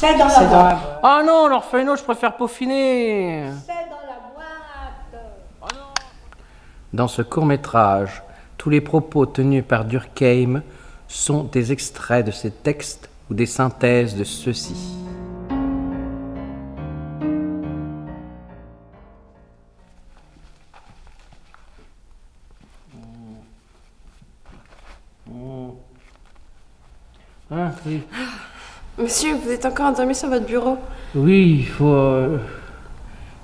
C'est dans la boîte. Ah non, l'orphelinat, je préfère peaufiner. C'est dans la boîte. Dans ce court-métrage, tous les propos tenus par Durkheim sont des extraits de ses textes ou des synthèses de ceux-ci. Ah, oui. Monsieur, vous êtes encore endormi sur votre bureau. Oui, il faut...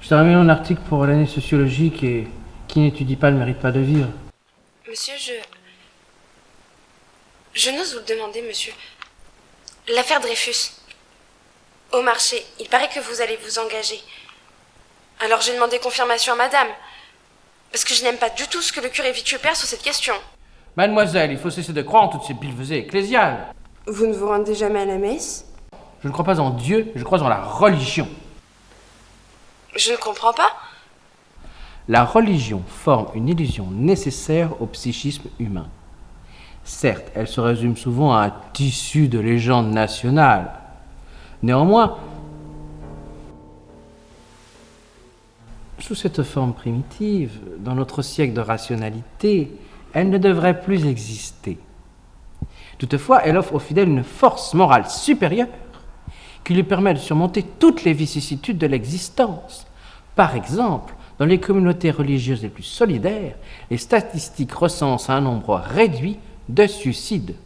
Je termine mon article pour l'année sociologique et qui n'étudie pas ne mérite pas de vivre. Monsieur, je n'ose vous le demander, monsieur. L'affaire Dreyfus. Au marché, il paraît que vous allez vous engager. Alors j'ai demandé confirmation à madame. Parce que je n'aime pas du tout ce que le curé Vitueux perd sur cette question. Mademoiselle, il faut cesser de croire en toutes ces billevesées ecclésiales. Vous ne vous rendez jamais à la messe? Je ne crois pas en Dieu, je crois en la religion. Je ne comprends pas. La religion forme une illusion nécessaire au psychisme humain. Certes, elle se résume souvent à un tissu de légendes nationales. Néanmoins, sous cette forme primitive, dans notre siècle de rationalité, elle ne devrait plus exister. Toutefois, elle offre aux fidèles une force morale supérieure qui lui permet de surmonter toutes les vicissitudes de l'existence. Par exemple, dans les communautés religieuses les plus solidaires, les statistiques recensent un nombre réduit de suicides.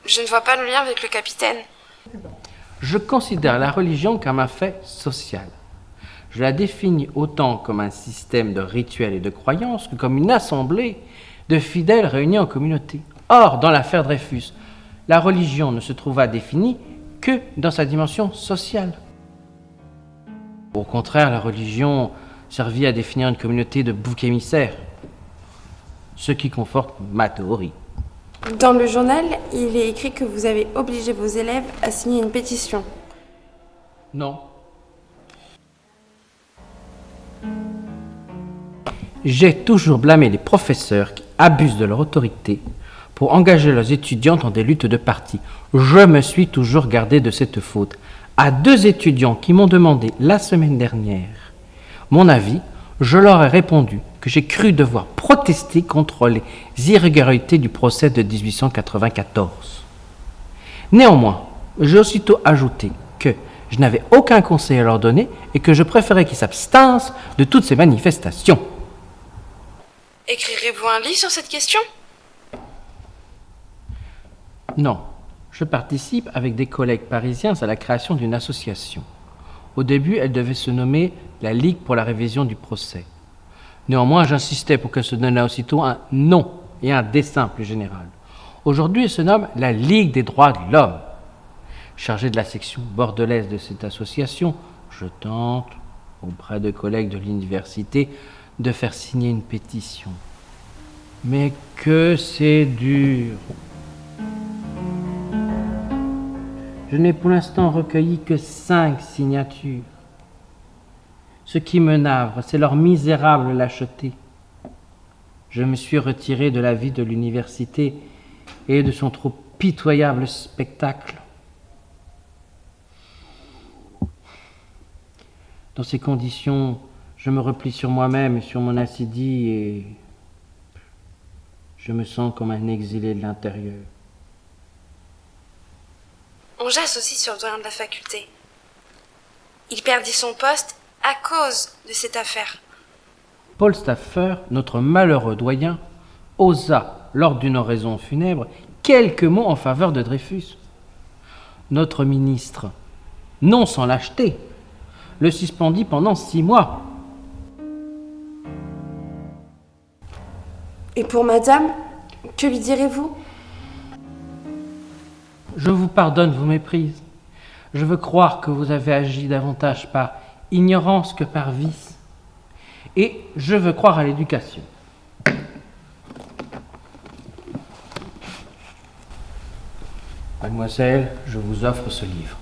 Je ne vois pas le lien avec le capitaine. Je considère la religion comme un fait social. Je la définis autant comme un système de rituels et de croyances que comme une assemblée de fidèles réunis en communauté. Or, dans l'affaire Dreyfus, la religion ne se trouva définie que dans sa dimension sociale. Au contraire, la religion servit à définir une communauté de boucs émissaires, ce qui conforte ma théorie. Dans le journal, il est écrit que vous avez obligé vos élèves à signer une pétition. Non. J'ai toujours blâmé les professeurs qui abusent de leur autorité pour engager leurs étudiants dans des luttes de parti. Je me suis toujours gardé de cette faute. À 2 étudiants qui m'ont demandé la semaine dernière mon avis, je leur ai répondu que j'ai cru devoir protester contre les irrégularités du procès de 1894. Néanmoins, j'ai aussitôt ajouté que je n'avais aucun conseil à leur donner et que je préférais qu'ils s'abstinrent de toutes ces manifestations. Écrirez-vous un livre sur cette question? Non, je participe avec des collègues parisiens à la création d'une association. Au début, elle devait se nommer la Ligue pour la révision du procès. Néanmoins, j'insistais pour qu'elle se donnât aussitôt un nom et un dessin plus général. Aujourd'hui, elle se nomme la Ligue des droits de l'homme. Chargé de la section bordelaise de cette association, je tente, auprès de collègues de l'université, de faire signer une pétition. Mais que c'est dur! Je n'ai pour l'instant recueilli que 5 signatures. Ce qui me navre, c'est leur misérable lâcheté. Je me suis retiré de la vie de l'université et de son trop pitoyable spectacle. Dans ces conditions, je me replie sur moi-même et sur mon accidie et je me sens comme un exilé de l'intérieur. On jasse aussi sur le doyen de la faculté. Il perdit son poste à cause de cette affaire. Paul Stauffer, notre malheureux doyen, osa, lors d'une oraison funèbre, quelques mots en faveur de Dreyfus. Notre ministre, non sans lâcheté, le suspendit pendant 6 mois. Et pour madame, que lui direz-vous? Je vous pardonne vos méprises. Je veux croire que vous avez agi davantage par ignorance que par vice. Et je veux croire à l'éducation. Mademoiselle, je vous offre ce livre.